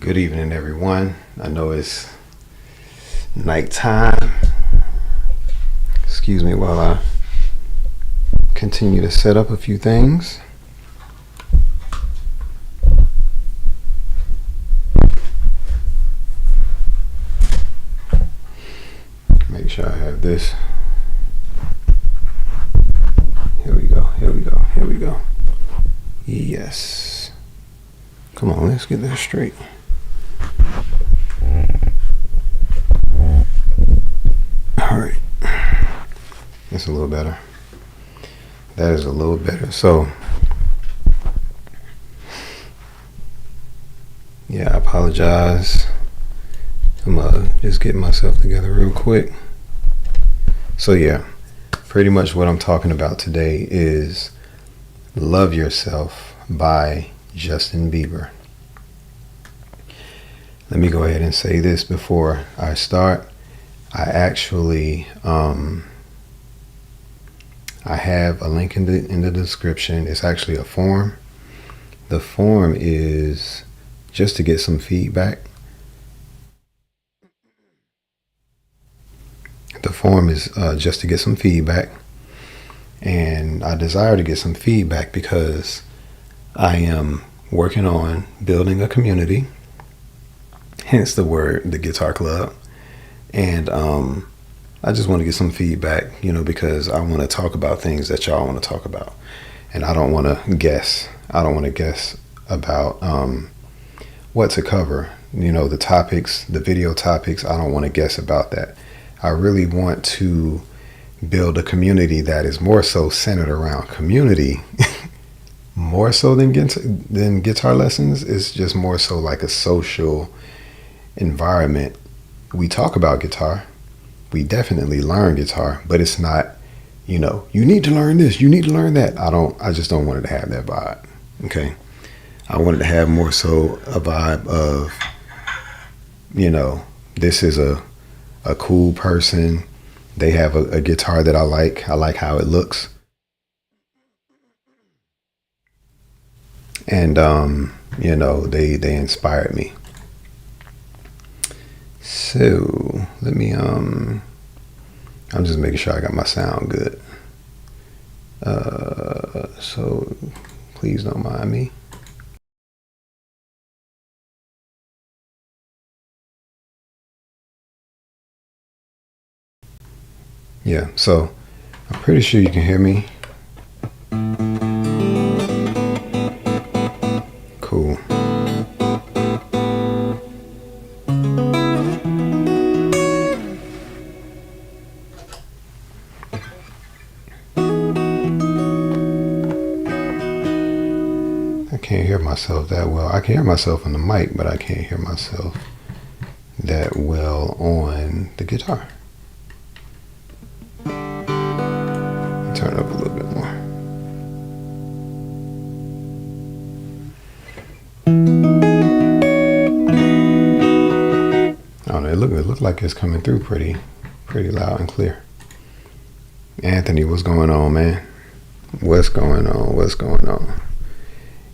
Good evening, everyone. I know it's nighttime. Excuse me while I continue to set up a few things. Make sure I have this. Here we go, here we go, here we go. Yes. Come on, let's get this straight. All right. That's a little better. That is a little better. So, yeah, I apologize. I'm just getting myself together real quick. So, yeah, pretty much what I'm talking about today is Love Yourself by Justin Bieber. Let me go ahead and say this before I start. I actually, I have a link in the description. It's actually a form. The form is just to get some feedback. The form is just to get some feedback. And I desire to get some feedback because I am working on building a community. Hence the word, the Guitar Club. And I just want to get some feedback, because I want to talk about things that y'all want to talk about. And I don't want to guess. I don't want to guess about what to cover. The topics, the video topics, I don't want to guess about that. I really want to build a community that is more so centered around community. More so than guitar lessons. It's just more so like a social environment. We talk about guitar. We definitely learn guitar, but it's not, you need to learn this, you need to learn that. I just don't want it to have that vibe. Okay. I want it to have more so a vibe of, this is a cool person. They have a guitar that I like. I like how it looks. And, they inspired me. So let me, I'm just making sure I got my sound good. So please don't mind me. Yeah, so I'm pretty sure you can hear me. Cool. I can't hear myself that well. I can hear myself on the mic, but I can't hear myself that well on the guitar. Turn it up a little bit more. I don't know, it looked like it's coming through pretty loud and clear. Anthony, what's going on, man? What's going on?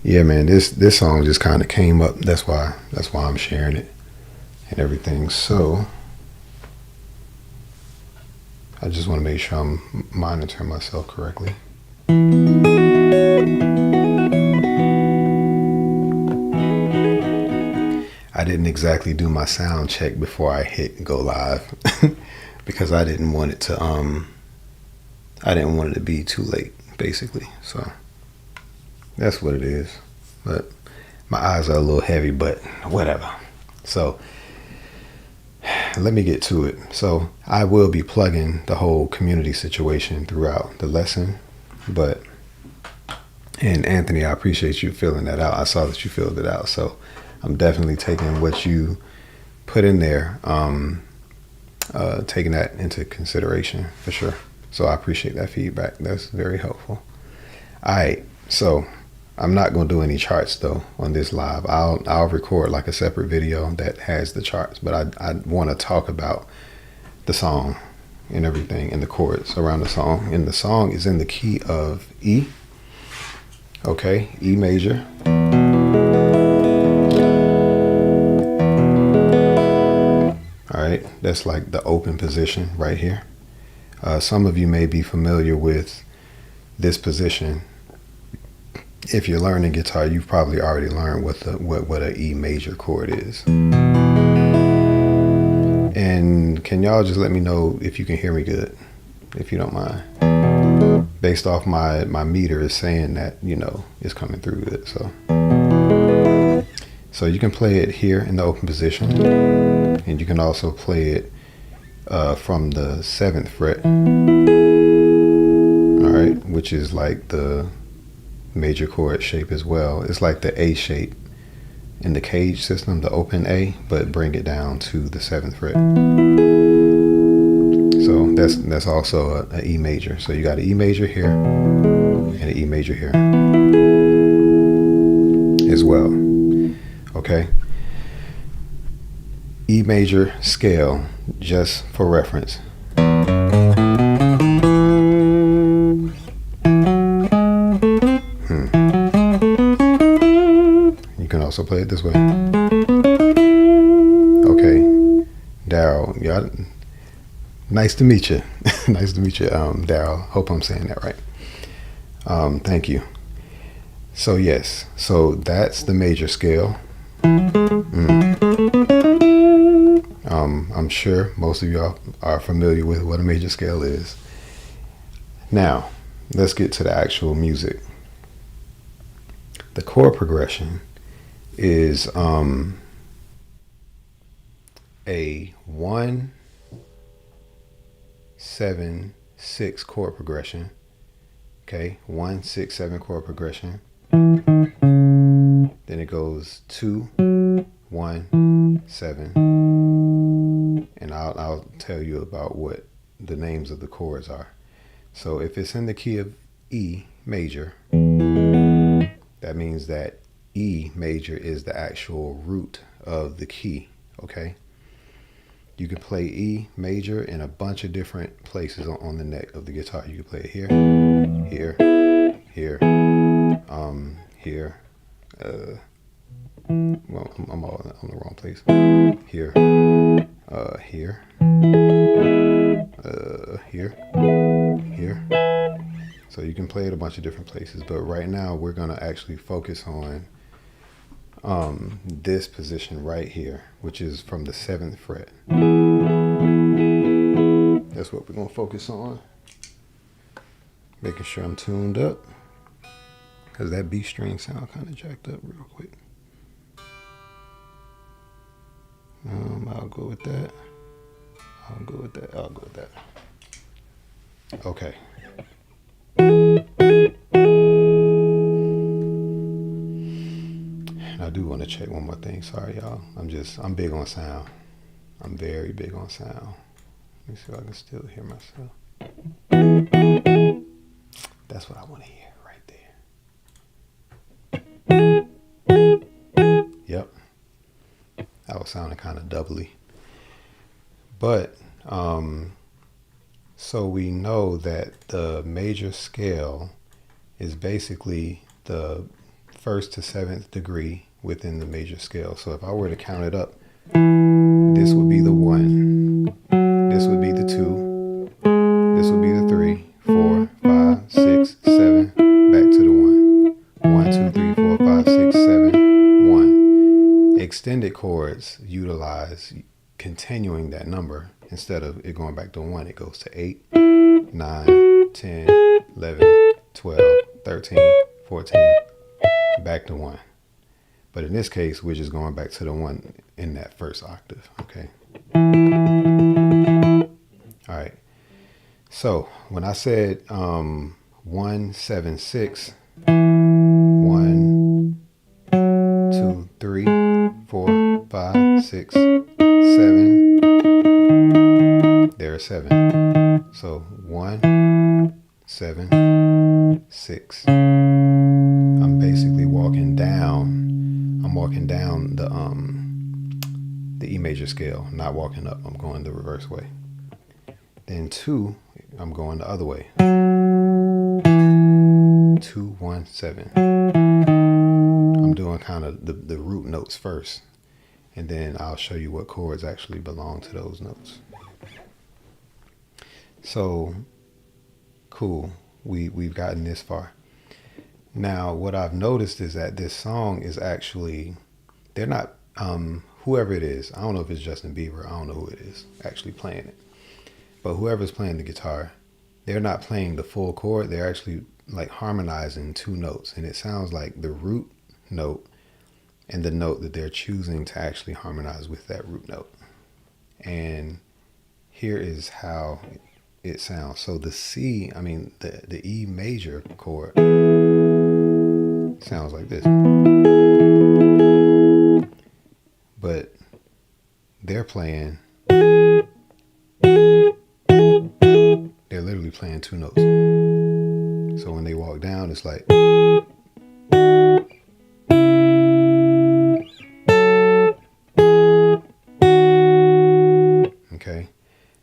Yeah, man, this song just kind of came up. That's why I'm sharing it and everything. So I just want to make sure I'm monitoring myself correctly. I didn't exactly do my sound check before I hit go live because I didn't want it to be too late, basically. So that's what it is. But my eyes are a little heavy, but whatever. So let me get to it. So I will be plugging the whole community situation throughout the lesson. And Anthony, I appreciate you filling that out. I saw that you filled it out. So I'm definitely taking what you put in there, taking that into consideration for sure. So I appreciate that feedback. That's very helpful. All right. So I'm not going to do any charts though on this live. I'll record like a separate video that has the charts, but I want to talk about the song and everything and the chords around the song. And the song is in the key of E. Okay, E major. right? That's like the open position right here. Some of you may be familiar with this position. If you're learning guitar, you've probably already learned what an E major chord is. And can y'all just let me know if you can hear me good, if you don't mind? Based off my meter is saying that, it's coming through good. So you can play it here in the open position, and you can also play it from the 7th fret, all right, which is like the major chord shape as well. It's like the A shape in the cage system, the open A, but bring it down to the 7th fret. So that's also a E major. So you got an E major here and an E major here as well. Okay. E major scale, just for reference. You can also play it this way. Okay, Daryl, y'all, nice to meet you. Nice to meet you, Daryl. Hope I'm saying that right. Thank you. So yes, so that's the major scale. I'm sure most of y'all are familiar with what a major scale is. Now, let's get to the actual music. The chord progression is a 1, 7, 6 chord progression. Okay, 1, 6, 7 chord progression. Then it goes 2, 1, 7, and I'll tell you about what the names of the chords are. So if it's in the key of E major, that means that E major is the actual root of the key. Okay, you can play E major in a bunch of different places on the neck of the guitar. You can play it here, here, here, here. Well, I'm all on the wrong place. Here, here, here, here. So you can play it a bunch of different places, but right now we're gonna actually focus on this position right here, which is from the 7th fret. That's what we're gonna focus on. Making sure I'm tuned up, because that B string sound kind of jacked up real quick. I'll go with that. I'll go with that. I'll go with that. Okay. And I do want to check one more thing. Sorry, y'all. I'm big on sound. I'm very big on sound. Let me see if I can still hear myself. That's what I want to hear right there. Yep. That was sounding kind of doubly. But, so we know that the major scale is basically the 1st to 7th degree within the major scale. So if I were to count it up, this would be the 1, this would be the 2, this would be the 3, 4, 5, 6, 7, back to the 1. 1, 2, 3, 4, 5, 6, 7, 1. Extended chords utilize continuing that number. Instead of it going back to 1, it goes to 8, 9, 10, 11, 12, 13, 14, back to 1. But in this case, we're just going back to the 1 in that first octave, okay? All right. So when I said 1, 7, 6, 1, 2, 3, 4, 5, 6, 7, there are 7. So 1, 7, 6. I'm basically walking down. I'm walking down the E major scale, not walking up. I'm going the reverse way. Then 2, I'm going the other way. 2, 1, 7. I'm doing kind of the root notes first. and then I'll show you what chords actually belong to those notes. So cool, we've gotten this far. Now what I've noticed is that this song is actually, they're not whoever it is, I don't know if it's Justin Bieber, I don't know who it is actually playing it, but whoever's playing the guitar, they're not playing the full chord, they're actually like harmonizing two notes, and it sounds like the root note and the note that they're choosing to actually harmonize with that root note. And here is how it sounds. So the the E major chord sounds like this, but they're literally playing two notes. So when they walk down, it's like, okay.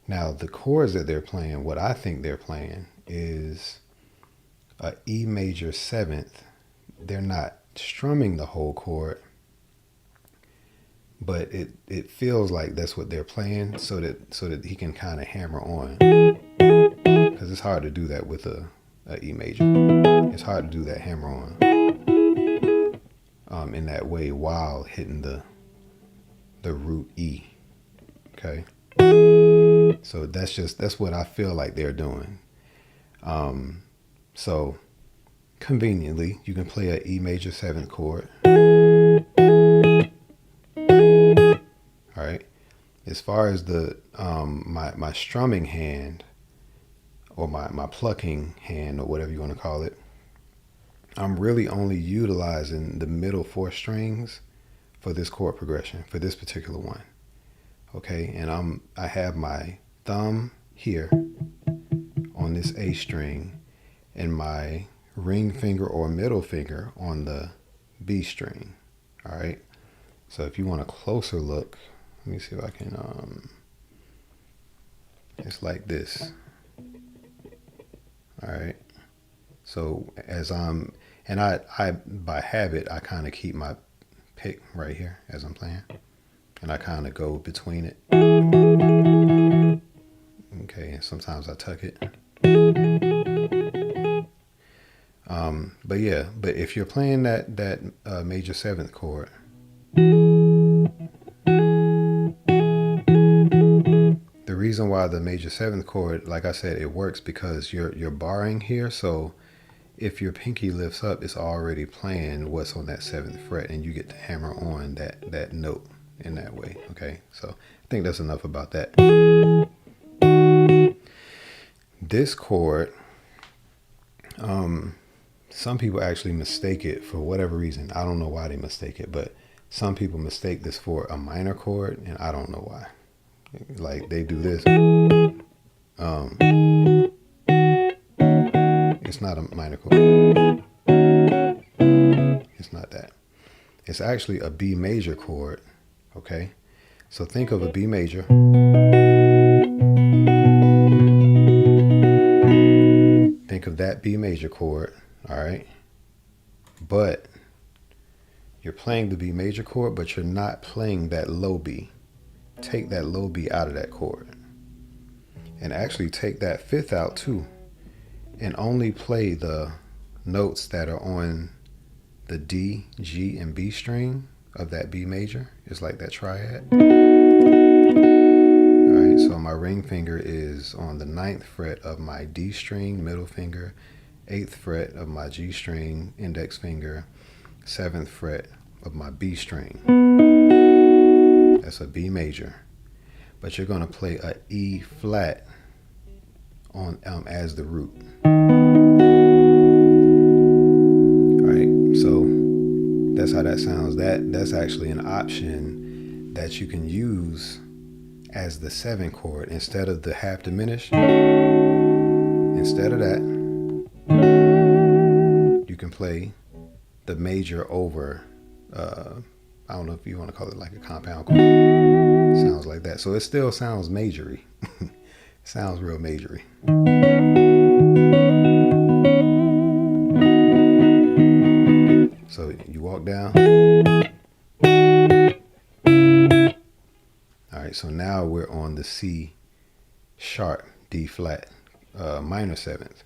Now the chords that they're playing, what I think they're playing is a E major seventh. They're not strumming the whole chord, but it feels like that's what they're playing, so that he can kind of hammer on, because it's hard to do that with a E major. It's hard to do that hammer on in that way while hitting the root E. Okay, so that's what I feel like they're doing. So conveniently, you can play a E major seventh chord. All right. As far as the my strumming hand, or my plucking hand, or whatever you want to call it, I'm really only utilizing the middle four strings for this chord progression, for this particular one. Okay, and I have my thumb here on this A string and my ring finger or middle finger on the B string. All right, so if you want a closer look, let me see if I can, it's like this. All right, so I by habit, I kind of keep my pick right here as I'm playing, and I kind of go between it. Okay, and sometimes I tuck it. But yeah, but if you're playing that major seventh chord, the reason why the major seventh chord, like I said, it works because you're barring here. So if your pinky lifts up, it's already playing what's on that seventh fret, and you get to hammer on that note in that way. Okay, so I think that's enough about that. This chord, some people actually mistake it for whatever reason. I don't know why they mistake it, but some people mistake this for a minor chord, and I don't know why. Like they do this. It's not a minor chord. It's not that. It's actually a B major chord. Okay, so think of a B major. Think of that B major chord. All right, but you're playing the B major chord, but you're not playing that low B. Take that low B out of that chord, and actually take that fifth out too, and only play the notes that are on the D, G, and B string of that B major. It's like that triad. All right, so my ring finger is on the 9th fret of my D string, middle finger, 8th fret of my G string, index finger, 7th fret of my B string. That's a B major. But you're going to play a E flat on as the root. All right, so that's how that sounds. That's actually an option that you can use as the 7 chord instead of the half diminished. Instead of that, you can play the major over, I don't know if you want to call it like a compound chord. Sounds like that. So it still sounds majory. Sounds real majory. So you walk down. right, so now we're on the C sharp, D flat, minor seventh.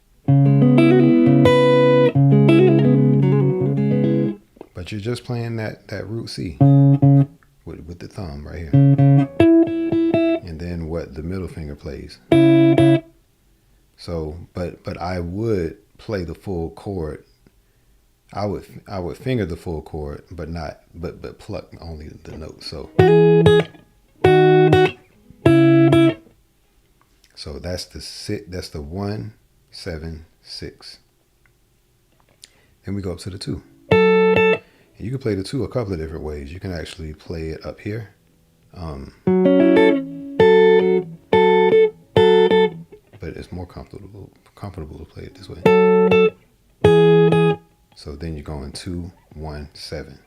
But you're just playing that root C with the thumb right here. And then what the middle finger plays. So, but I would play the full chord. I would finger the full chord, but pluck only the notes. So that's the 1, 7, 6. Then we go up to the 2. And you can play the 2 a couple of different ways. You can actually play it up here. But it's more comfortable to play it this way. So then you're going 2, 1, 7.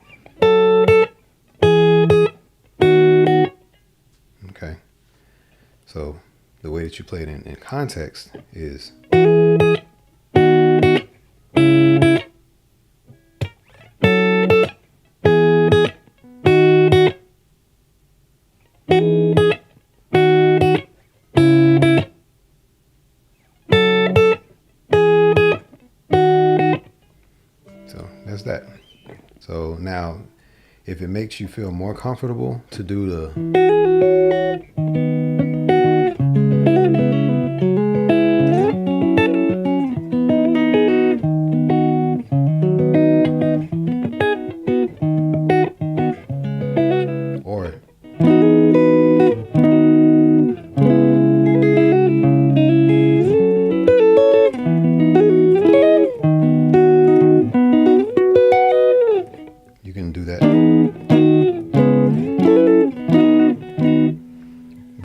Okay. So the way that you play it in context is that's that. So now, if it makes you feel more comfortable to do the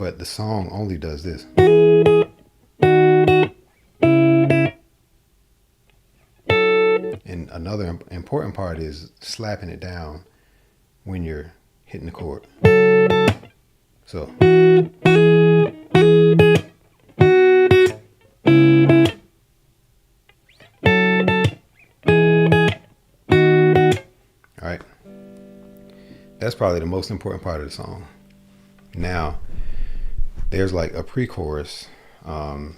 but the song only does this. And another important part is slapping it down when you're hitting the chord. So. All right. That's probably the most important part of the song. Now, there's like a pre-chorus. No.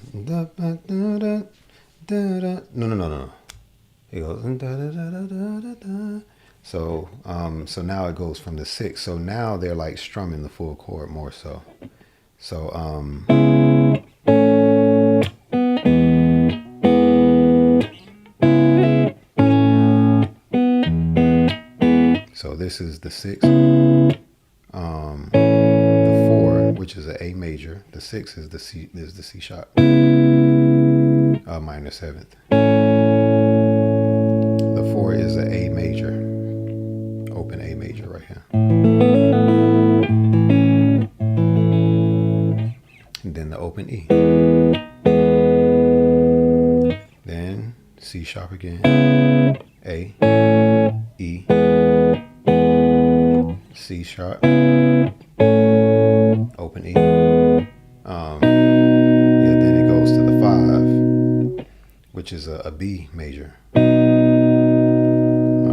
It goes. So now it goes from the 6. So now they're like strumming the full chord more so. So so this is the 6. The 4, which is an A major. The 6 is the C sharp, minor 7th. The 4 is an A major, open A major right here. And then the open E. Then C sharp again, A, E, C sharp, open E. Then it goes to the 5, which is a B major. All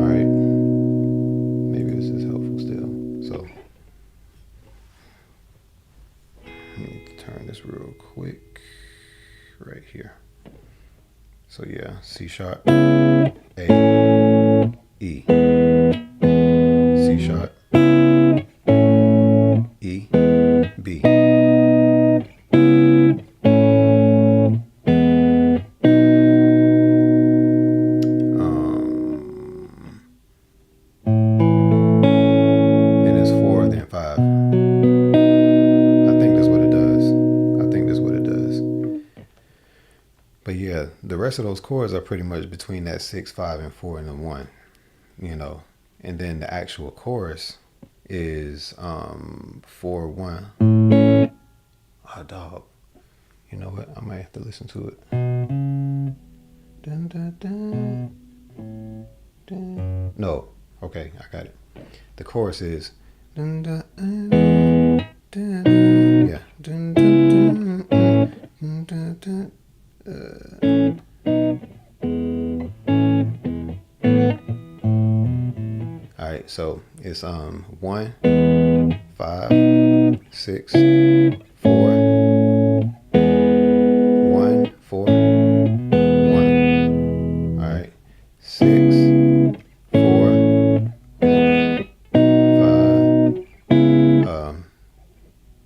right. Maybe this is helpful still. So let me turn this real quick right here. So yeah, C sharp, A, E, C sharp, E, B. Then it's 4, then 5. I think that's what it does. But yeah, the rest of those chords are pretty much between that 6, 5, and 4, and the 1, you know. And then the actual chorus is 4, 1. Oh, dog. You know what? I might have to listen to it. Dun, dun, dun, dun. No. Okay, I got it. The chorus is dun, dun, dun, dun, dun. Yeah. Dun, dun, dun, dun, dun, dun. All right. right, so it's 1, 5, 6, 4, 1, 4, 1. All right, 6, 4, 5,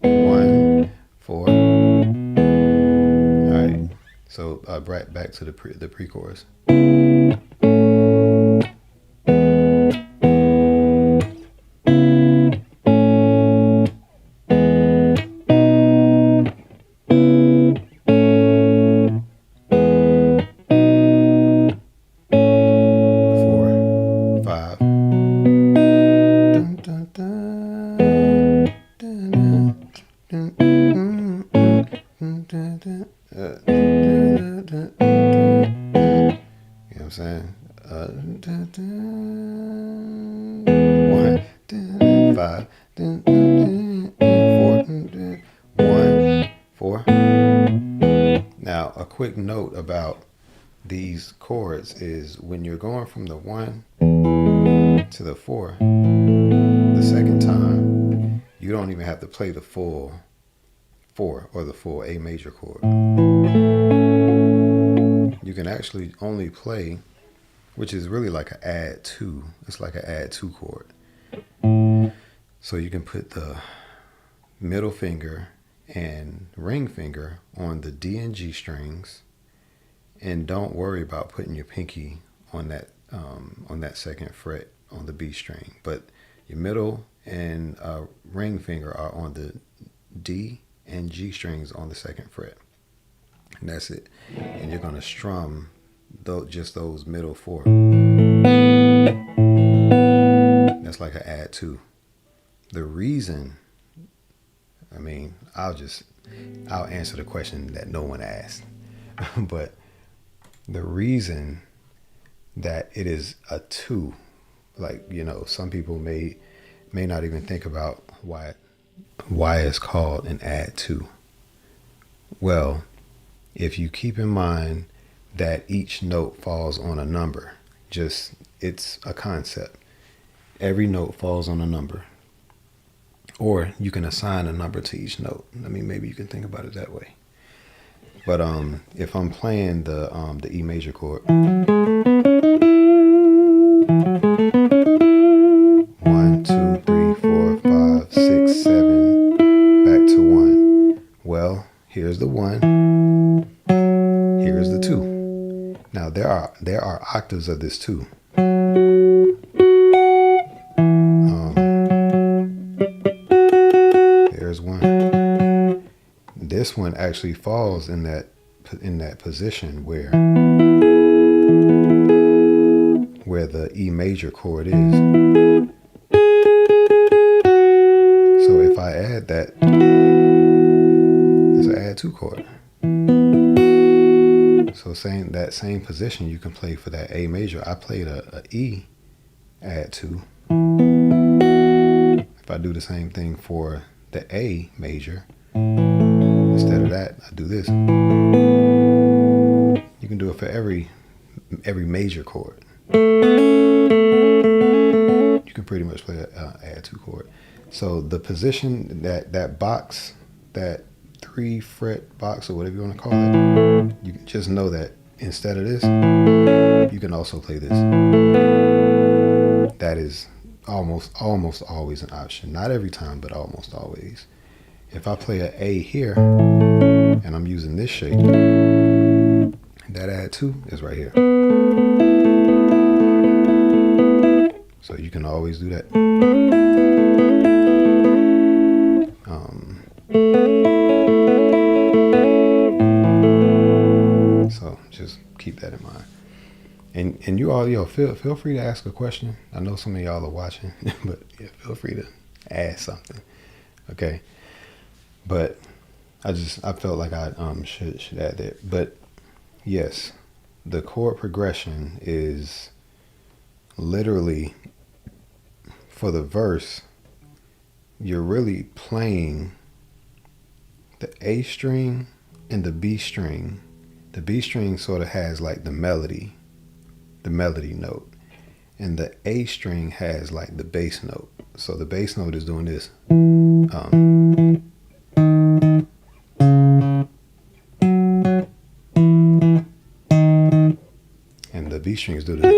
1, 4. All right, so back to the pre-chorus. Saying 1, 5, 4, 1, 4. Now, a quick note about these chords is when you're going from the 1 to the 4, the second time, you don't even have to play the full 4 or the full A major chord. You can actually only play, which is really like an add 2. It's like an add 2 chord. So you can put the middle finger and ring finger on the D and G strings, and don't worry about putting your pinky on that second fret on the B string. But your middle and ring finger are on the D and G strings on the second fret. And that's it. And you're going to strum just those middle 4. That's like an add 2. The reason, I'll answer the question that no one asked. But the reason that it is a 2, some people may not even think about why it's called an add 2. Well, if you keep in mind that each note falls on a number, it's a concept. Every note falls on a number. Or you can assign a number to each note. Maybe you can think about it that way. But if I'm playing the E major chord, 1, 2, 3, 4, 5, 6, 7, back to 1. Well, here's the 1. Here's the 2. Now there are octaves of this too. There's 1. This one actually falls in that position where the E major chord is. So if I add that, it's an add 2 chord. So that same position you can play for that A major. I played a E add 2. If I do the same thing for the A major, instead of that, I do this. You can do it for every major chord. You can pretty much play an add 2 chord. So the position, that box, that 3 fret box or whatever you want to call it, you can just know that instead of this, you can also play this. That is almost always an option. Not every time, but almost always. If I play an A here and I'm using this shape, that add 2 is right here. So you can always do that. So just keep that in mind. And you all, feel free to ask a question. I know some of y'all are watching, but yeah, feel free to ask something. Okay. But I felt like I should add that. But yes, the chord progression is literally, for the verse, you're really playing the A string and the B string. The B string sort of has like the melody note. and the A string has like the bass note. So the bass note is doing this. And the B strings do this.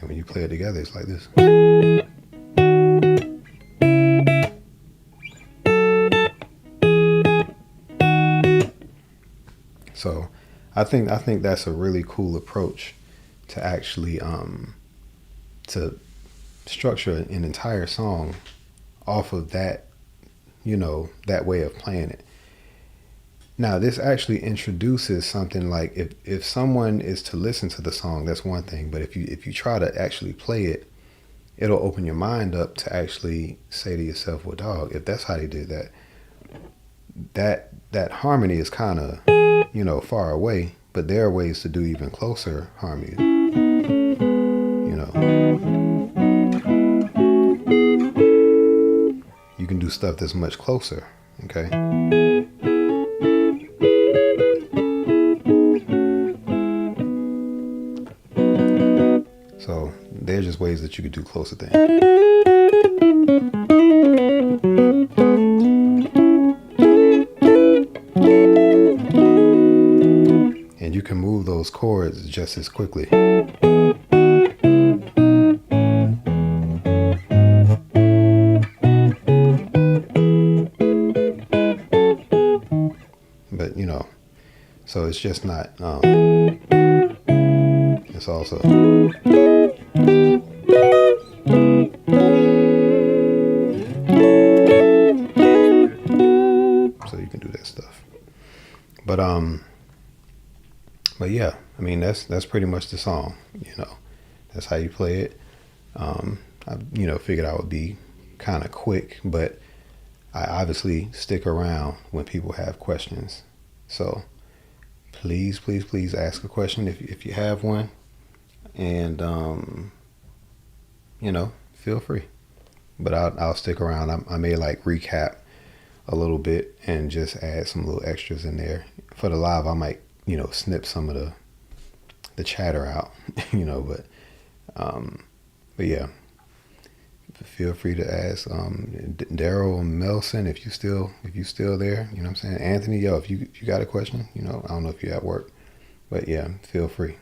And when you play it together, it's like this. So I think that's a really cool approach to actually to structure an entire song off of that, that way of playing it. Now this actually introduces something like if someone is to listen to the song, that's one thing, but if you try to actually play it, it'll open your mind up to actually say to yourself, well, dog, if that's how they did that harmony is kind of far away, but there are ways to do even closer harmony. You can do stuff that's much closer, okay? So they're just ways that you could do closer things. And you can move those chords just as quickly. But so it's just not, it's also. So you can do that stuff. But yeah, I mean, that's pretty much the song, that's how you play it. I figured I would be kind of quick, but I obviously stick around when people have questions. So please ask a question if you have one, and feel free. But I'll stick around. I may like recap a little bit and just add some little extras in there. For the live, I might snip some of the chatter out, but yeah, feel free to ask. Daryl Melson, if you still there, what I'm saying. Anthony, if you got a question, I don't know if you're at work, but yeah, feel free.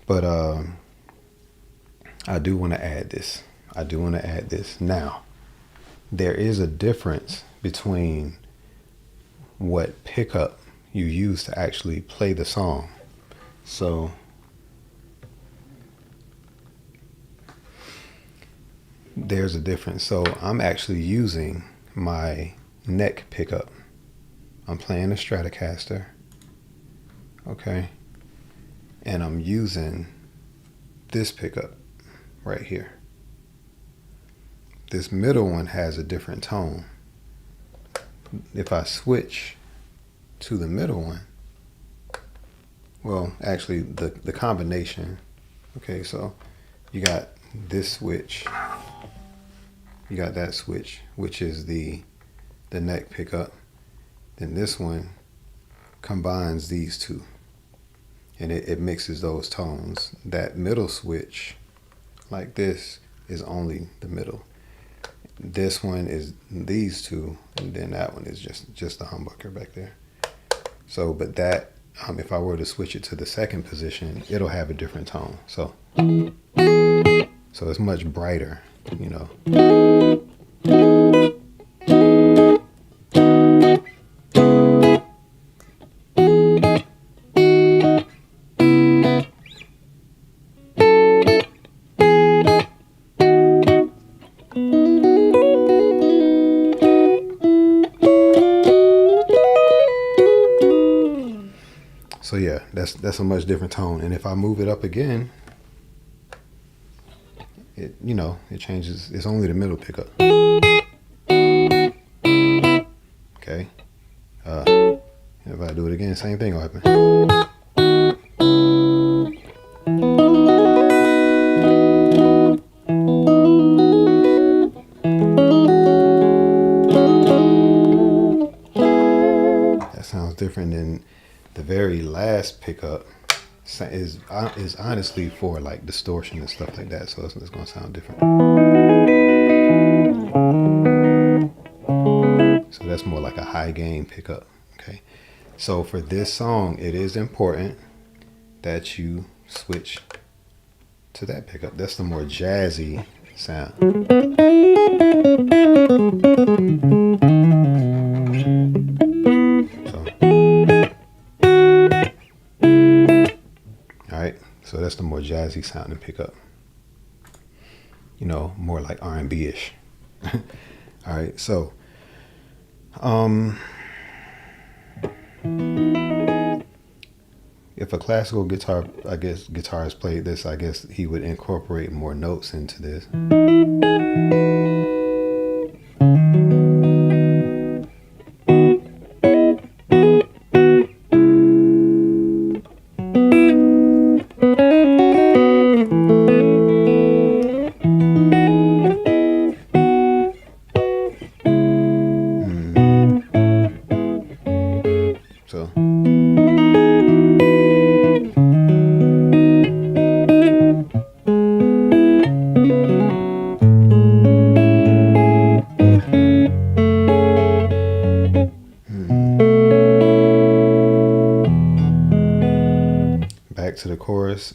But I do want to add this. Now, there is a difference between what pickup you use to actually play the song. So there's a difference. So I'm actually using my neck pickup. I'm playing a Stratocaster, okay, and I'm using this pickup right here. This middle one has a different tone. If I switch to the middle one, well, actually the combination, okay, so you got this switch, you got that switch, which is the neck pickup. Then this one combines these two, and it mixes those tones. That middle switch, like this, is only the middle. This one is these two, and then that one is just the humbucker back there. So, but that, if I were to switch it to the second position, it'll have a different tone. So it's much brighter, So yeah, that's a much different tone. And if I move it up again, it changes. It's only the middle pickup. Okay. If I do it again, same thing will happen. The very last pickup is honestly for like distortion and stuff like that, so it's going to sound different. So that's more like a high gain pickup. Okay, so for this song, it is important that you switch to that pickup. That's the more jazzy sound. Alright, so that's the more jazzy sounding pickup. You know, more like R&B-ish. Alright, so if a classical guitar, I guess guitarist played this, I guess he would incorporate more notes into this. Back to the chorus.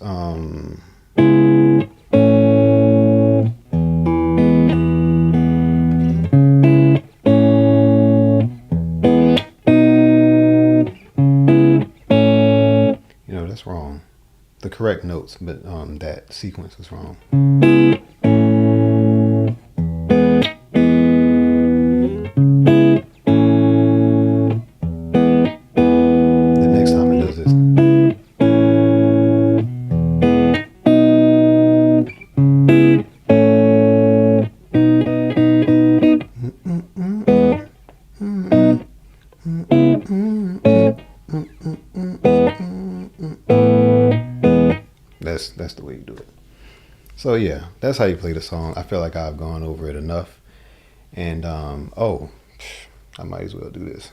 You know, that's wrong. The correct notes, but that sequence is wrong. That's the way you do it. So yeah, that's how you play the song. I feel like I've gone over it enough. And I might as well do this.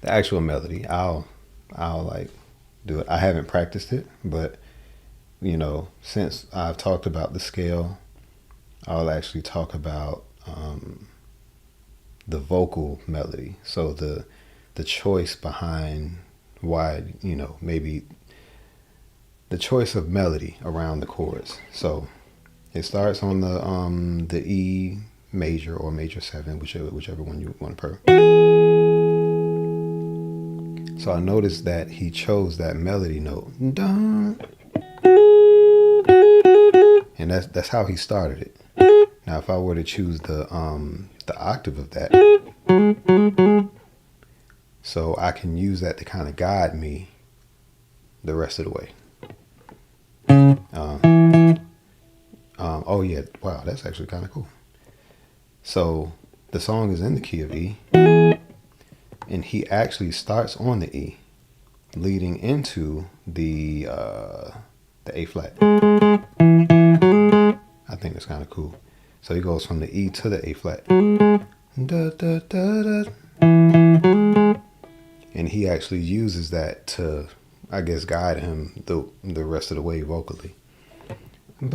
The actual melody, I'll like do it. I haven't practiced it, but you know, since I've talked about the scale, I'll actually talk about the vocal melody. So the choice behind why, you know, maybe the choice of melody around the chords. So it starts on the E major or major 7, whichever one you want to prefer. So I noticed that he chose that melody note. Dun. And that's how he started it. Now if I were to choose the octave of that, so I can use that to kind of guide me the rest of the way. Oh yeah, wow, that's actually kind of cool. So the song is in the key of E, and he actually starts on the E, leading into the A flat. I think that's kind of cool. So he goes from the E to the A flat. Da, da, da, da. And he actually uses that to, I guess, guide him the rest of the way vocally. So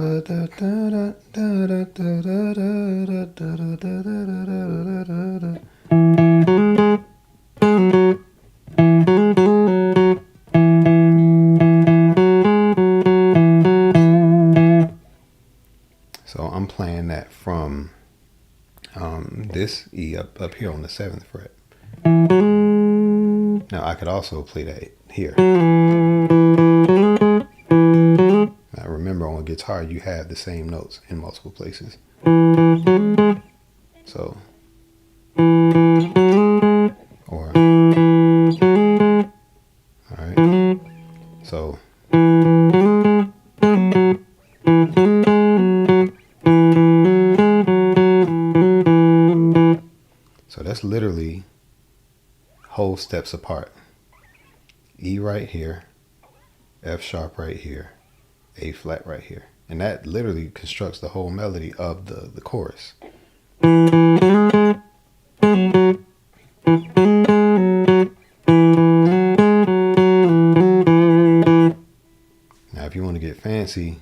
I'm playing that from this E up here on the 7th fret. Now I could also play that here. Now remember, on guitar you have the same notes in multiple places. So, or, alright, so, that's literally whole steps apart. E right here, F sharp right here, A flat right here. And that literally constructs the whole melody of the chorus. if you want to get fancy,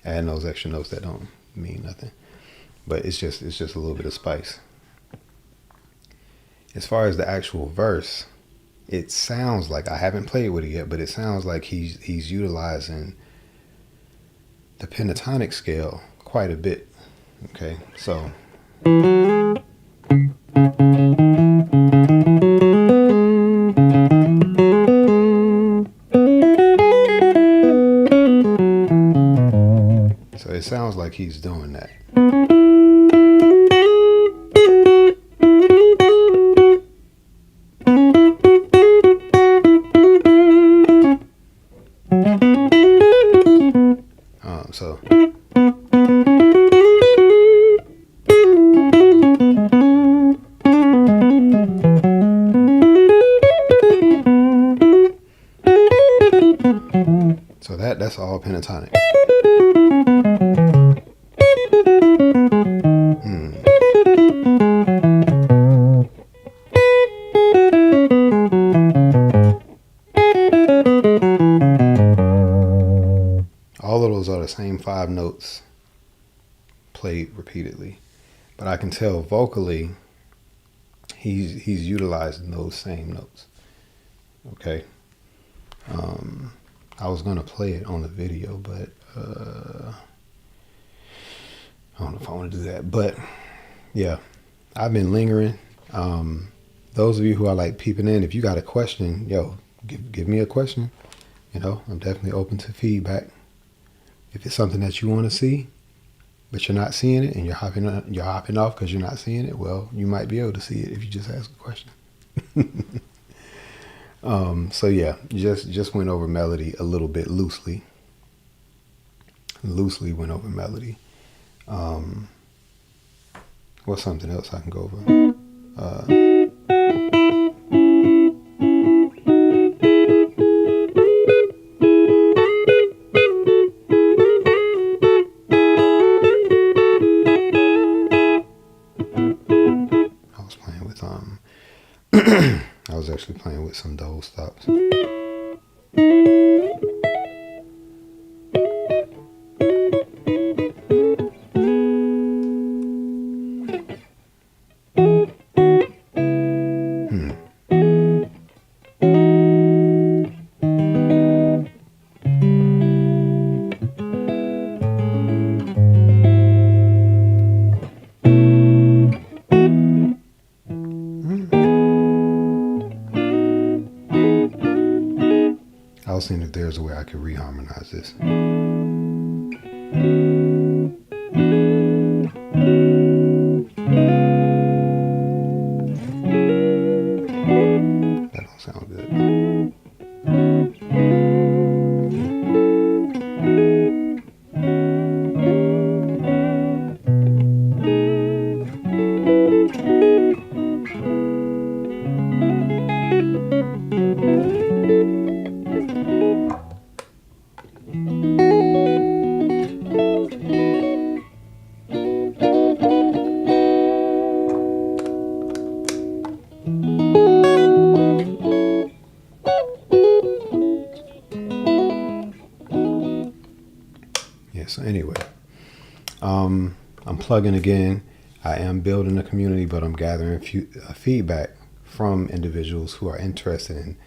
adding those extra notes that don't mean nothing, but it's just a little bit of spice. As far as the actual verse, it sounds like, I haven't played with it yet, but it sounds like he's utilizing the pentatonic scale quite a bit. Okay, so it sounds like he's doing that. So that's all pentatonic. All of those are the same 5 notes played repeatedly, but I can tell vocally he's utilizing those same notes. Okay. I was gonna play it on the video, but I don't know if I want to do that. But yeah, I've been lingering. Those of you who are like peeping in, if you got a question, give me a question. I'm definitely open to feedback. If it's something that you want to see, but you're not seeing it, and you're hopping off because you're not seeing it, well, you might be able to see it if you just ask a question. So yeah, just went over melody a little bit loosely. Loosely went over melody. What's something else I can go over? I was actually playing with some double stops. I was seeing if there's a way I could reharmonize this. That don't sound good. So anyway, I'm plugging again. I am building a community, but I'm gathering feedback from individuals who are interested in,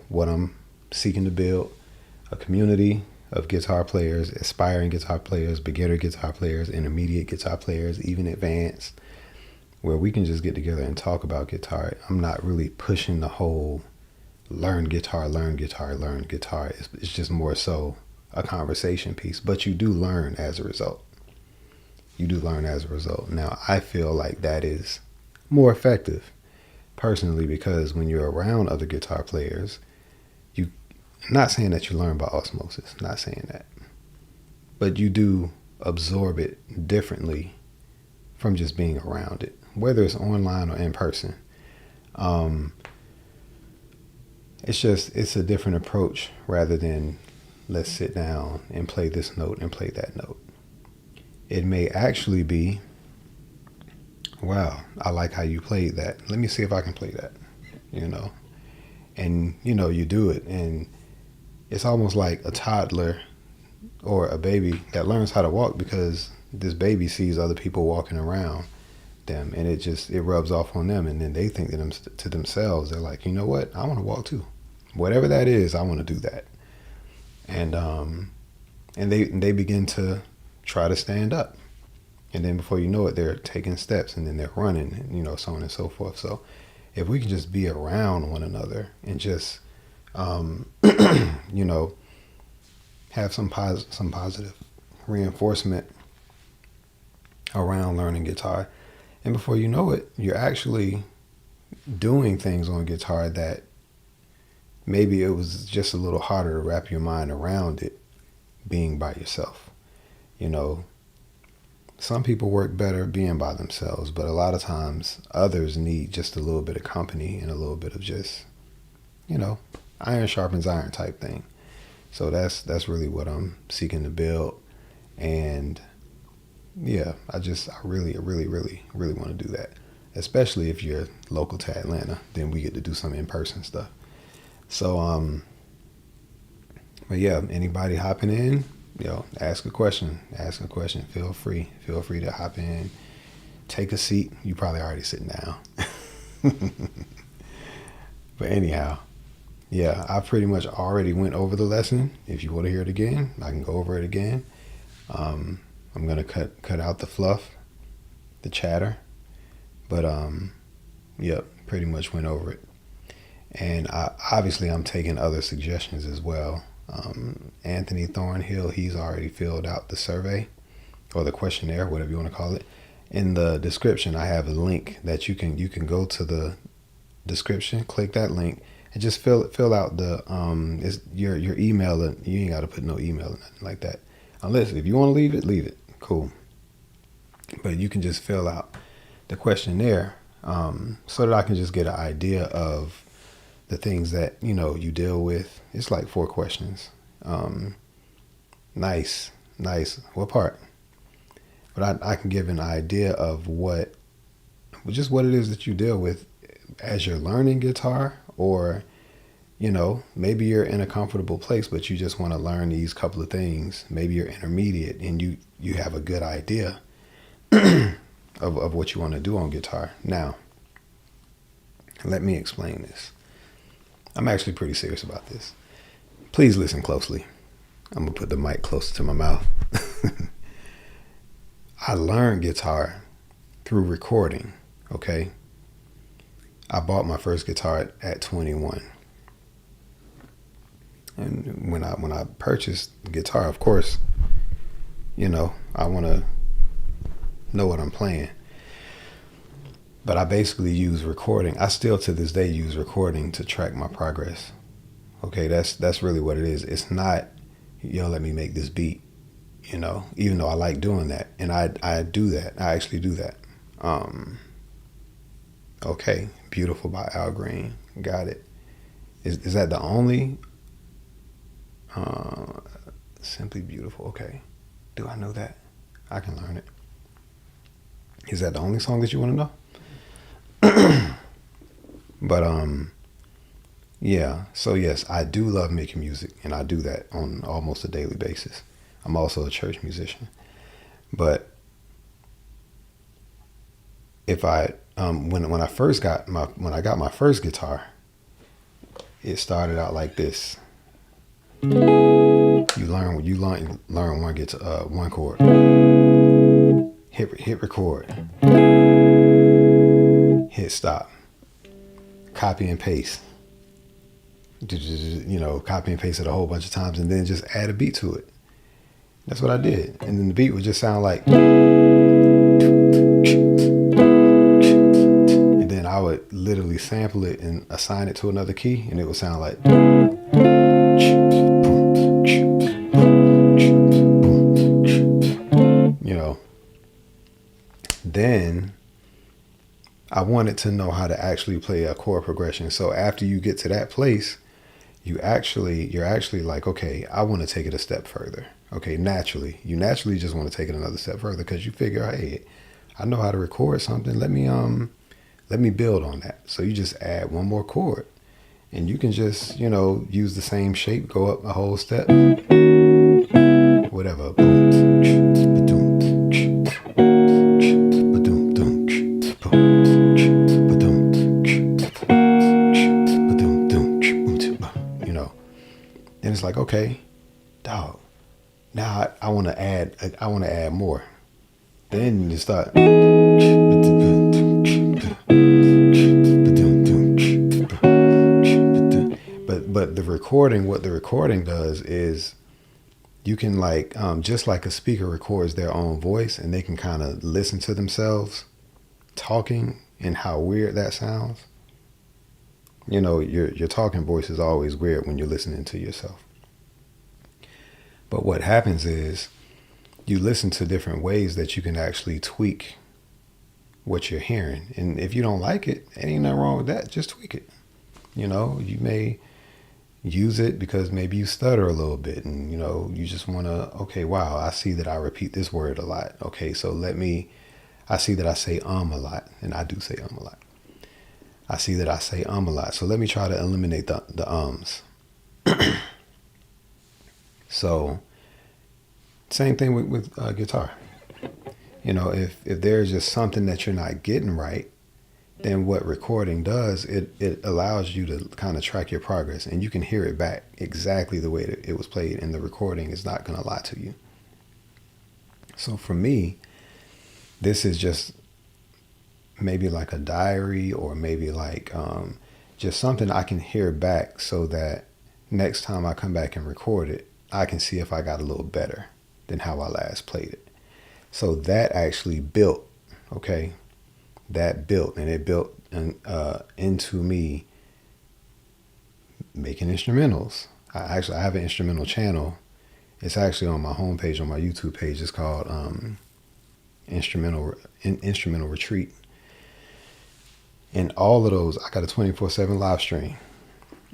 what I'm seeking to build: a community of guitar players, aspiring guitar players, beginner guitar players, intermediate guitar players, even advanced, where we can just get together and talk about guitar. I'm not really pushing the whole learn guitar. It's just more so a conversation piece, but you do learn as a result. Now, I feel like that is more effective personally, because when you're around other guitar players, I'm not saying that you learn by osmosis, not saying that, but you do absorb it differently from just being around it, whether it's online or in person. it's a different approach rather than let's sit down and play this note and play that note. It may actually be, wow, I like how you played that. Let me see if I can play that, And, you do it. And it's almost like a toddler or a baby that learns how to walk because this baby sees other people walking around them, and it rubs off on them, and then they think to themselves, they're like, you know what, I want to walk too. Whatever that is, I want to do that. And they begin to try to stand up, and then before you know it, they're taking steps, and then they're running, and so on and so forth. So if we can just be around one another and just have some positive reinforcement around learning guitar, and before you know it, you're actually doing things on guitar that maybe it was just a little harder to wrap your mind around it being by yourself. Some people work better being by themselves, but a lot of times others need just a little bit of company and a little bit of just, iron sharpens iron type thing. So that's really what I'm seeking to build. And yeah, I really, really, really, really want to do that. Especially if you're local to Atlanta, then we get to do some in-person stuff. So, but yeah, anybody hopping in, ask a question. Feel free to hop in, take a seat. You probably already sitting down. But anyhow, yeah, I pretty much already went over the lesson. If you want to hear it again, I can go over it again. I'm gonna cut out the fluff, the chatter, but yep, pretty much went over it. And obviously I'm taking other suggestions as well. Anthony Thornhill, he's already filled out the survey or the questionnaire, whatever you want to call it. In the description, I have a link that you can go to the description, click that link, and just fill out the it's your email. And you ain't got to put no email or nothing like that. Unless if you want to leave it, cool. But you can just fill out the questionnaire so that I can just get an idea of the things that you deal with. It's like 4 questions. Nice. What part? But I can give an idea of what it is that you deal with as you're learning guitar, or maybe you're in a comfortable place, but you just want to learn these couple of things. Maybe you're intermediate and you have a good idea of what you want to do on guitar. Now, let me explain this. I'm actually pretty serious about this. Please listen closely. I'm going to put the mic closer to my mouth. I learned guitar through recording, okay? I bought my first guitar at 21. And when I purchased the guitar, of course, I want to know what I'm playing. But I basically use recording. I still to this day use recording to track my progress. Okay, that's really what it is. It's not, let me make this beat, even though I like doing that. And I do that. I actually do that. Okay, Beautiful by Al Green. Got it. Is that the only? Simply Beautiful. Okay. Do I know that? I can learn it. Is that the only song that you want to know? But yeah, so yes, I do love making music, and I do that on almost a daily basis. I'm also a church musician. But if I when I got my first guitar, it started out like this. You learn one chord. Hit record. Hit stop. Copy and paste. Copy and paste it a whole bunch of times, and then just add a beat to it. That's what I did. And then the beat would just sound like, and then I would literally sample it and assign it to another key, and it would sound like, Then I wanted to know how to actually play a chord progression. So after you get to that place you're actually like, okay, I want to take it a step further. Okay, you naturally just want to take it another step further because you figure, hey, I know how to record something. Let me build on that. So you just add one more chord, and you can just, use the same shape, go up a whole step, whatever. Then it's like, okay, dog. Now I want to add more. Then you start. But what the recording does is you can just like a speaker records their own voice, and they can kind of listen to themselves talking and how weird that sounds. Your talking voice is always weird when you're listening to yourself. But what happens is you listen to different ways that you can actually tweak what you're hearing. And if you don't like it, ain't nothing wrong with that. Just tweak it. You may use it because maybe you stutter a little bit and, you just want to, okay, wow, I see that I repeat this word a lot. Okay, so I see that I say a lot, and I do say a lot. I see that I say a lot. So let me try to eliminate the ums. So same thing with guitar. If there's just something that you're not getting right, then what recording does, it allows you to kind of track your progress, and you can hear it back exactly the way that it was played, and the recording is not going to lie to you. So for me, this is just maybe like a diary, or maybe like just something I can hear back, so that next time I come back and record it, I can see if I got a little better than how I last played it. So that actually built, okay? That built, and it built into me making instrumentals. I have an instrumental channel. It's actually on my homepage, on my YouTube page. It's called Instrumental Retreat. And all of those, I got a 24/7 live stream.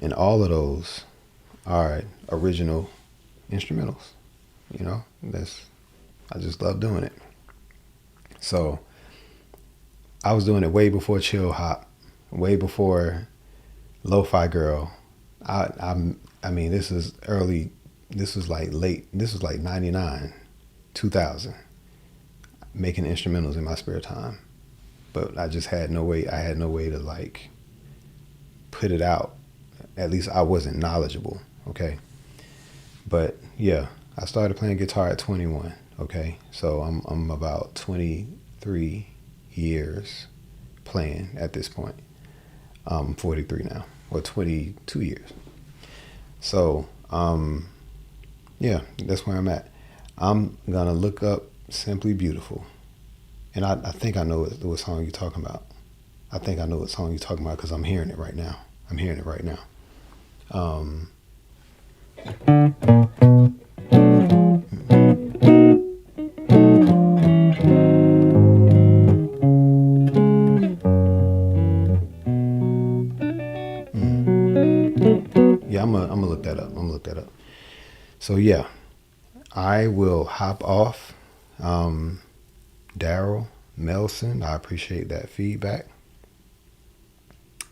And all of those are original instrumentals. I just love doing it. So I was doing it way before chill hop, way before lo-fi girl. I mean, this is early. This was like late. This was like 99, 2000. Making instrumentals in my spare time, but I just had no way. I had no way to like put it out. At least I wasn't knowledgeable. Okay, but yeah, I started playing guitar at 21. Okay, so I'm about 23 years playing at this point. I'm 43 now, or 22 years. So yeah, that's where I'm at. I'm gonna look up Simply Beautiful, and I think I know what song you're talking about. I think I know what song you're talking about because I'm hearing it right now. Yeah, I'm gonna look that up. So yeah, I will hop off. Daryl Melson, I appreciate that feedback.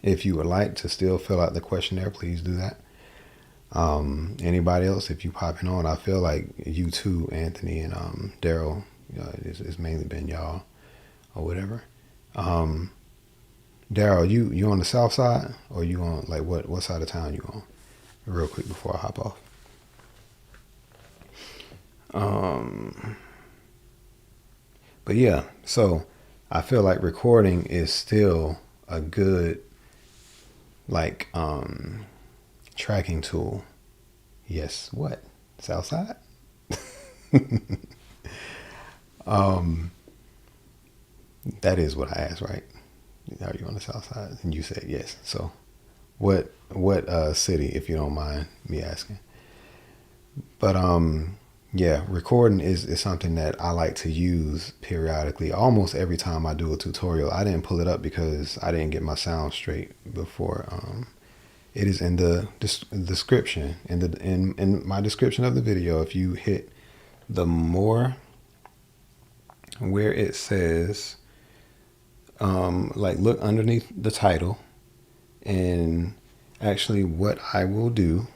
If you would like to still fill out the questionnaire, please do that. Anybody else, if you popping on, I feel like you too, Anthony and Daryl, it's mainly been y'all or whatever. Daryl, you on the south side, or you on like what side of town you on? Real quick before I hop off. But yeah, so I feel like recording is still a good like tracking tool. Yes, what? Southside? That is what I asked, right? Are you on the south side? And you said yes. So what city, if you don't mind me asking? But yeah, recording is something that I like to use periodically. Almost every time I do a tutorial. I didn't pull it up because I didn't get my sound straight before It is in the description, in my description of the video. If you hit the more, where it says, like, look underneath the title, and actually what I will do,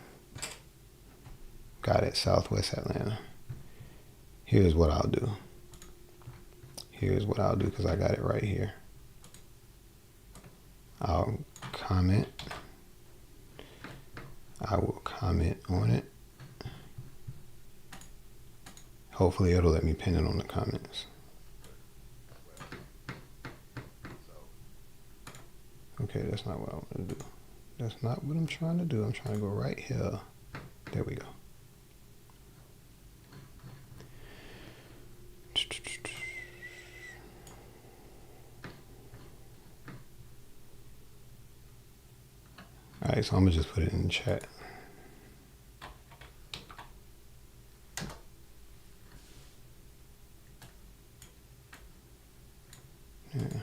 got it, Southwest Atlanta. Here's what I'll do. Here's what I'll do, because I got it right here. I'll comment. I will comment on it. Hopefully it'll let me pin it on the comments. Okay, that's not what I want to do. That's not what I'm trying to do. I'm trying to go right here. There we go. All right, so I'm gonna just put it in the chat. Yeah.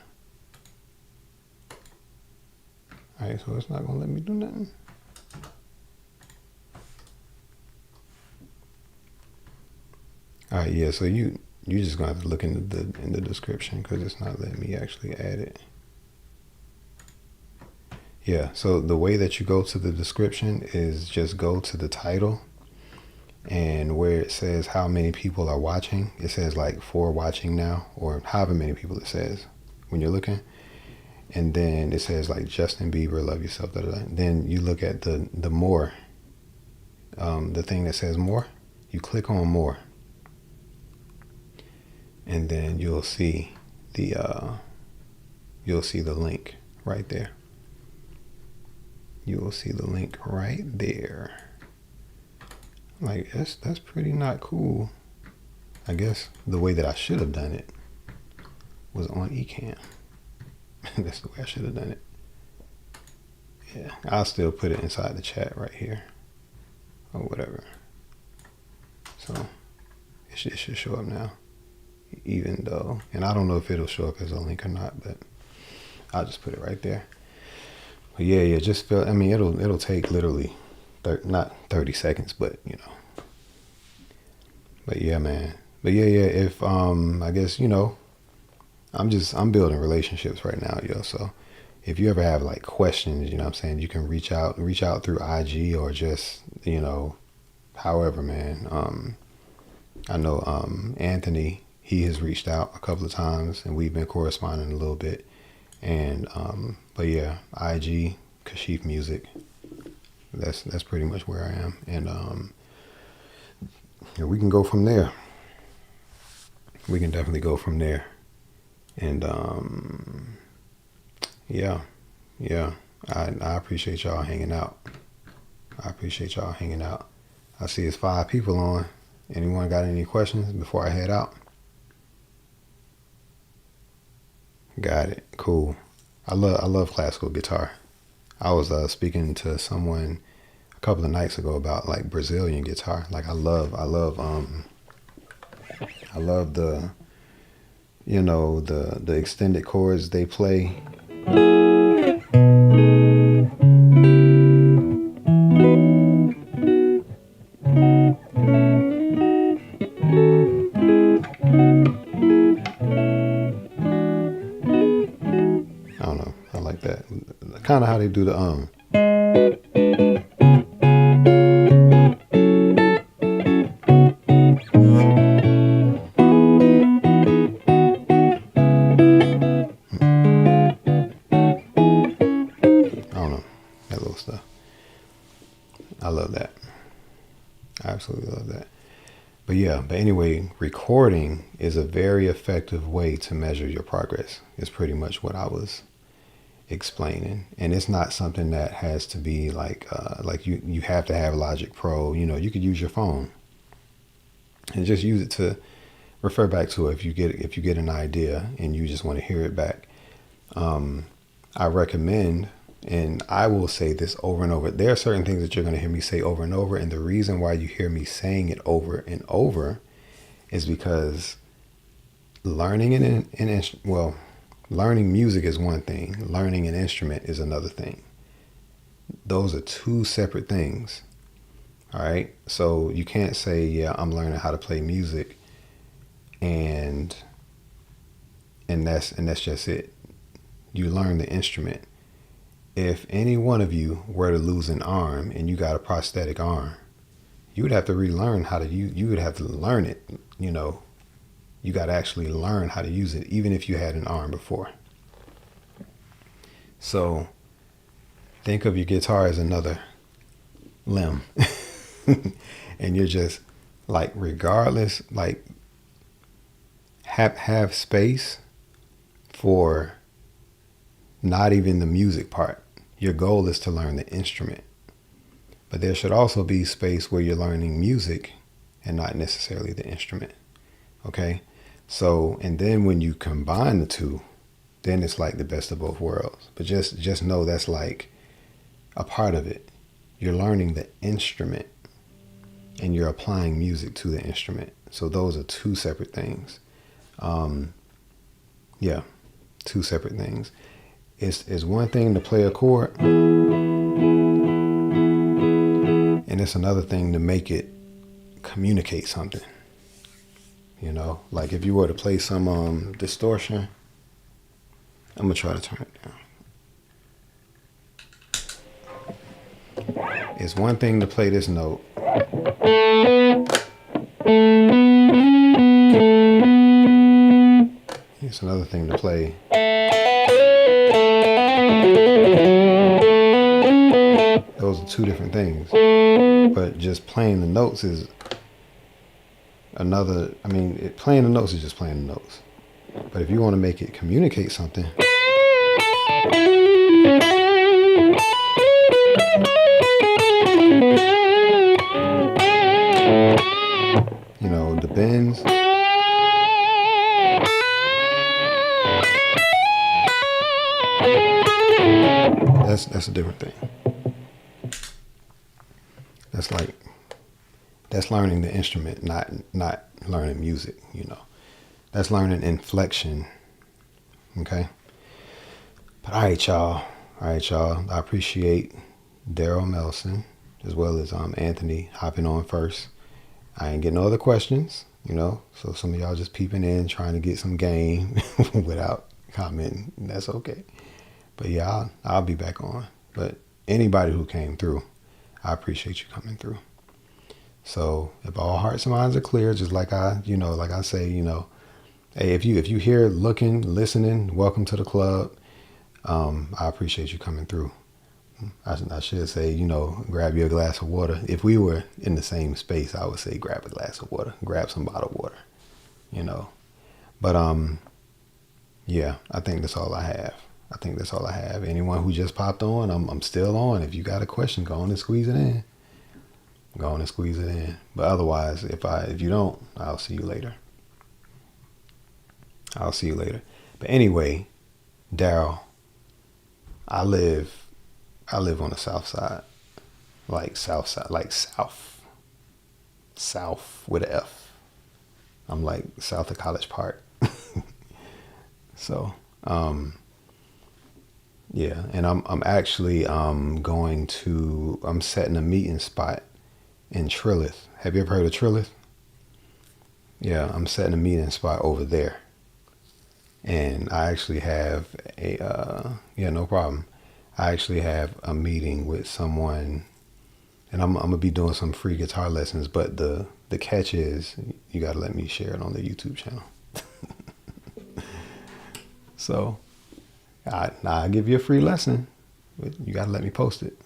All right, so it's not gonna let me do nothing. All right, yeah. So you just gonna have to look in the description, because it's not letting me actually add it. Yeah. So the way that you go to the description is just go to the title, and where it says how many people are watching, it says like 4 watching now, or however many people it says when you're looking. And then it says like Justin Bieber, love yourself. Da, da, da. Then you look at the more, the thing that says more. You click on more, and then you'll see the link right there. You will see the link right there. Like, that's pretty not cool. I guess the way that I should have done it was on Ecamm. That's the way I should have done it. Yeah, I'll still put it inside the chat right here, or whatever. So it should show up now, even though, and I don't know if it'll show up as a link or not, but I'll just put it right there. But yeah, just feel, I mean, it'll take literally not 30 seconds, but you know. But yeah, man. But yeah, if I guess, you know, I'm building relationships right now, yo. So if you ever have like questions, you know what I'm saying, you can reach out through IG, or just, you know, however, man. I know Anthony, he has reached out a couple of times, and we've been corresponding a little bit. And but yeah, IG, Kashif Music. That's pretty much where I am. And yeah, we can go from there. We can definitely go from there. And yeah, I appreciate y'all hanging out. I see it's 5 people on. Anyone got any questions before I head out? Got it. Cool. I love classical guitar. I was speaking to someone a couple of nights ago about like Brazilian guitar. Like I love the, you know, the extended chords they play. I don't know. I like that. Kind of how they do the I love that. I absolutely love that. But yeah, but anyway, recording is a very effective way to measure your progress. It's pretty much what I was explaining. And it's not something that has to be like you have to have Logic Pro. You know, you could use your phone and just use it to refer back to it if you get an idea and you just want to hear it back. I recommend, and I will say this over and over, there are certain things that you're going to hear me say over and over, and the reason why you hear me saying it over and over is because learning learning music is one thing, learning an instrument is another thing. Those are two separate things. All right. So you can't say, yeah, I'm learning how to play music and that's just it. You learn the instrument. If any one of you were to lose an arm and you got a prosthetic arm, you would have to relearn how to use. You would have to learn it. You know, you got to actually learn how to use it, even if you had an arm before. So think of your guitar as another limb, and you're just like, regardless, like have space for not even the music part. Your goal is to learn the instrument. But there should also be space where you're learning music and not necessarily the instrument. Okay? So, and then when you combine the two, then it's like the best of both worlds. But just know that's like a part of it. You're learning the instrument and you're applying music to the instrument. So those are two separate things. Yeah, two separate things. It's one thing to play a chord, and it's another thing to make it communicate something. You know, like if you were to play some distortion, I'm gonna try to turn it down. It's one thing to play this note. It's another thing to play. Those are two different things. But just playing the notes is another. I mean, playing the notes is just playing the notes. But if you want to make it communicate something, you know, the bends. That's a different thing. That's learning the instrument, not learning music, you know. That's learning inflection. Okay? But all right, y'all. I appreciate Daryl Melson as well as Anthony hopping on first. I ain't getting no other questions, you know. So some of y'all just peeping in, trying to get some game without commenting. That's okay. But yeah, I'll be back on. But anybody who came through, I appreciate you coming through. So if all hearts and minds are clear, just like I say, you know, hey, if you here looking, listening, welcome to the club. I appreciate you coming through. I should say, you know, grab you a glass of water. If we were in the same space, I would say grab a glass of water, grab some bottled water, you know. But yeah, I think that's all I have. Anyone who just popped on, I'm still on. If you got a question, go on and squeeze it in. But otherwise, if you don't, I'll see you later. But anyway, Daryl, I live on the south side, like south with an F. I'm like south of College Park. So, yeah, and I'm actually I'm setting a meeting spot in Trilith. Have you ever heard of Trilith? Yeah, I'm setting a meeting spot over there. And I actually have no problem. I actually have a meeting with someone, and I'm gonna be doing some free guitar lessons, but the catch is you gotta let me share it on the YouTube channel. So I'll give you a free lesson, but you gotta let me post it.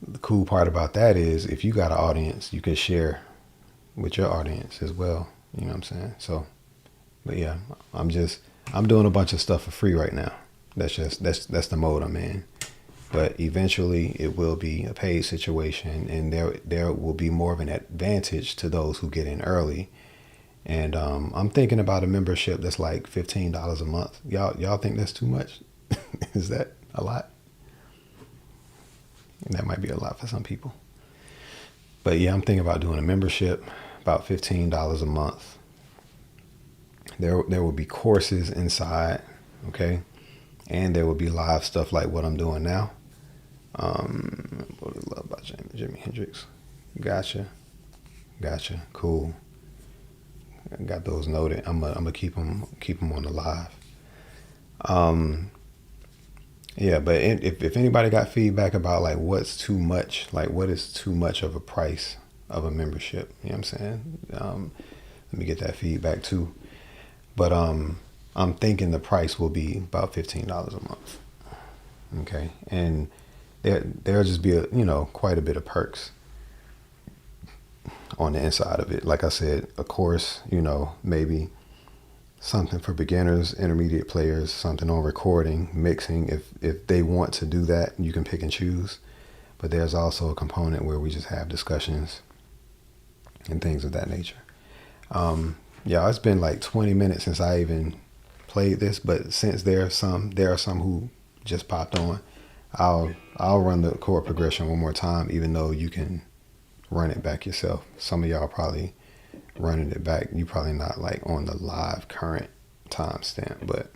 The cool part about that is if you got an audience, you can share with your audience as well. You know what I'm saying? So, but yeah, I'm doing a bunch of stuff for free right now. That's the mode I'm in. But eventually it will be a paid situation, and there will be more of an advantage to those who get in early. And I'm thinking about a membership that's like $15 a month. Y'all think that's too much? Is that a lot? And that might be a lot for some people. But yeah, I'm thinking about doing a membership, about $15 a month. There will be courses inside, okay? and there will be live stuff like what I'm doing now. What do I love about Jimi Hendrix? Gotcha. Cool. I got those noted. I'm gonna keep them on the live. Yeah, but if anybody got feedback about like what's too much, like what is too much of a price of a membership, you know what I'm saying? Let me get that feedback too. But I'm thinking the price will be about $15 a month. Okay, and there'll just be quite a bit of perks on the inside of it. Like I said, of course, maybe something for beginners, intermediate players, something on recording, mixing. If they want to do that, you can pick and choose. But there's also a component where we just have discussions and things of that nature. Yeah, it's been like 20 minutes since I even played this, but since there are some who just popped on, I'll run the chord progression one more time, even though you can run it back yourself. Some of y'all probably running it back. You probably not like on the live current timestamp, but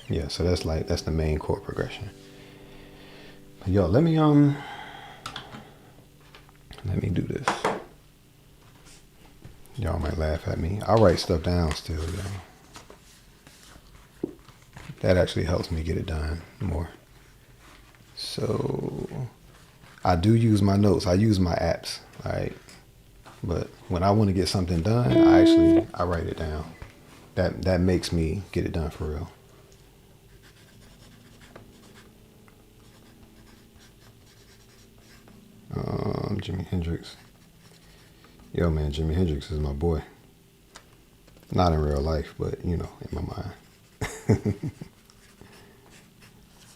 yeah, so that's the main chord progression. Yo, let me do this. Y'all might laugh at me. I write stuff down still, y'all. That actually helps me get it done more. So I do use my notes. I use my apps, all right? But when I want to get something done, I write it down. That makes me get it done for real. Jimi Hendrix. Yo, man, Jimi Hendrix is my boy. Not in real life, but, in my mind.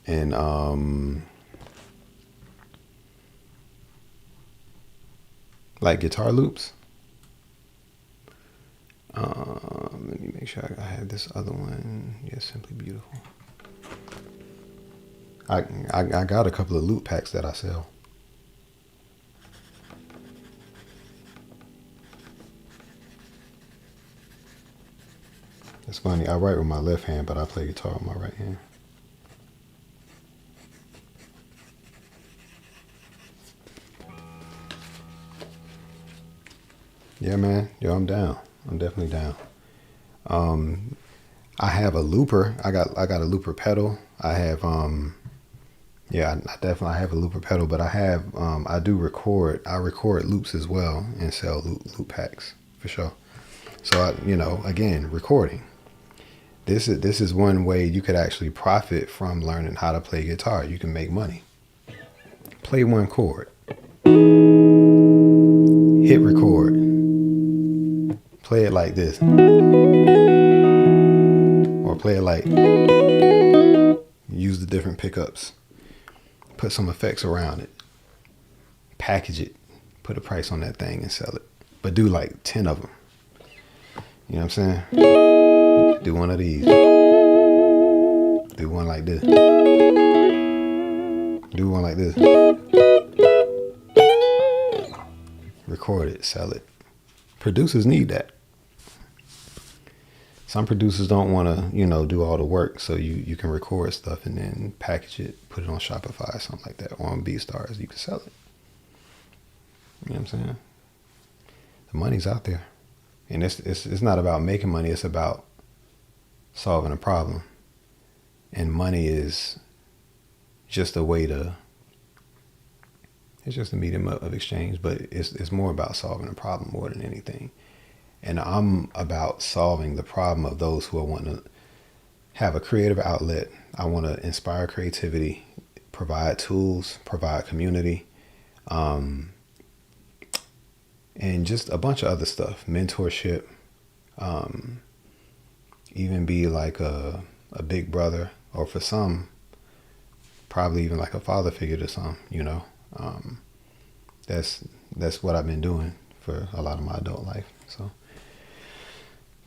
And, like guitar loops. Let me make sure I have this other one. Yeah, Simply Beautiful. I got a couple of loop packs that I sell. It's funny, I write with my left hand, but I play guitar with my right hand. Yeah, man. Yo, I'm down. I'm definitely down. I have a looper. I got a looper pedal. I have I have a looper pedal, but I do record. I record loops as well and sell loop packs for sure. So again, recording. This is one way you could actually profit from learning how to play guitar. You can make money. Play one chord. Hit record. Play it like this. Or play it like, use the different pickups. Put some effects around it. Package it. Put a price on that thing and sell it. But do like 10 of them. You know what I'm saying? Do one of these. Do one like this. Do one like this. Record it, sell it. Producers need that. Some producers don't want to, do all the work, so you can record stuff and then package it, put it on Shopify or something like that, or on BeatStars, you can sell it. You know what I'm saying? The money's out there. And it's not about making money, it's about solving a problem. And money is just a way to, it's just a medium of exchange, but it's more about solving a problem more than anything. And I'm about solving the problem of those who want to have a creative outlet. I want to inspire creativity, provide tools, provide community, and just a bunch of other stuff, mentorship, even be like a big brother, or for some, probably even like a father figure to some, that's what I've been doing for a lot of my adult life. So,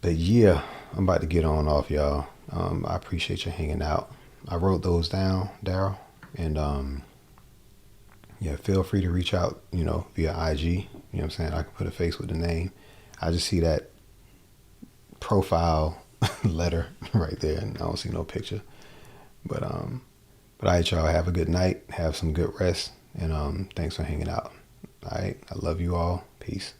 but yeah, I'm about to get on off, y'all. I appreciate you hanging out. I wrote those down, Daryl, and yeah, feel free to reach out, via IG. You know what I'm saying? I can put a face with the name. I just see that profile letter right there, and I don't see no picture. But all right, y'all. Have a good night. Have some good rest, and thanks for hanging out. All right, I love you all. Peace.